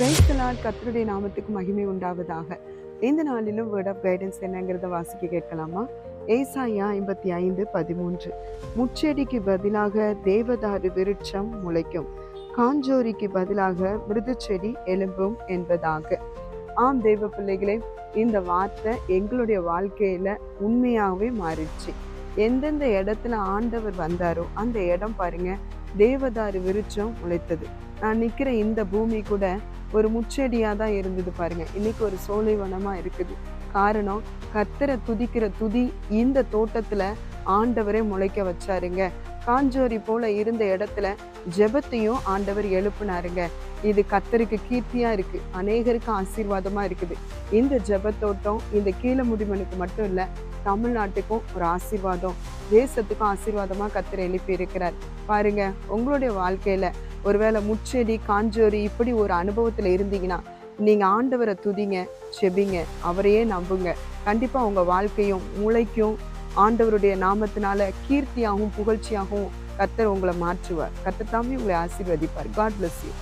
Praise the Lord. கர்த்தருடைய நாமத்துக்கு மகிமை உண்டாவதாக. இந்த நாளிலும் வேர்ட் ஆஃப் கைடன்ஸ் என்னங்கிறத வாசிக்க கேட்கலாமா? ஏசாயா 55:13. முச்செடிக்கு பதிலாக தேவதாரு விருட்சம் முளைக்கும், காஞ்சோரிக்கு பதிலாக மிருது செடி எழும்பும் என்பதாக. ஆம் தேவ பிள்ளைகளே, இந்த வார்த்தை எங்களுடைய வாழ்க்கையில உண்மையாகவே மாறிடுச்சு. எந்தெந்த இடத்துல ஆண்டவர் வந்தாரோ அந்த இடம் பாருங்க, தேவதாரு விருட்சம் முளைத்தது. நான் நிக்கிற இந்த பூமி கூட ஒரு முச்செடியா தான் இருந்தது பாருங்க, இன்னைக்கு ஒரு சோலைவனமா இருக்குது. காரணம், கர்த்தரை துதிக்கிற துதி இந்த தோட்டத்துல ஆண்டவரே முளைக்க வச்சாருங்க. காஞ்சோரி போல இருந்த இடத்துல ஜெபத்தையும் ஆண்டவர் எழுப்புனாருங்க. இது கர்த்தருக்கு கீர்த்தியா இருக்கு, அநேகருக்கு ஆசீர்வாதமா இருக்குது. இந்த ஜெபத்தோட்டம் இந்த கீழ முடிமனுக்கு மட்டும் இல்ல, தமிழ்நாட்டுக்கும் ஒரு ஆசீர்வாதம், தேசத்துக்கும் ஆசீர்வாதமா கர்த்தர் எழுப்பி இருக்கிறார். பாருங்க, உங்களுடைய வாழ்க்கையில ஒருவேளை முச்செடி காஞ்சோரி இப்படி ஒரு அனுபவத்துல இருந்தீங்கன்னா, நீங்க ஆண்டவரை துதிங்க, செபிங்க, அவரையே நம்புங்க. கண்டிப்பா உங்க வாழ்க்கையும் முளைக்கும். ஆண்டவருடைய நாமத்தினால கீர்த்தியாகவும் புகழ்ச்சியாகவும் கர்த்தர் உங்களை மாற்றுவார். கர்த்தர் தாமே உங்களை ஆசீர்வதிப்பார். God bless you.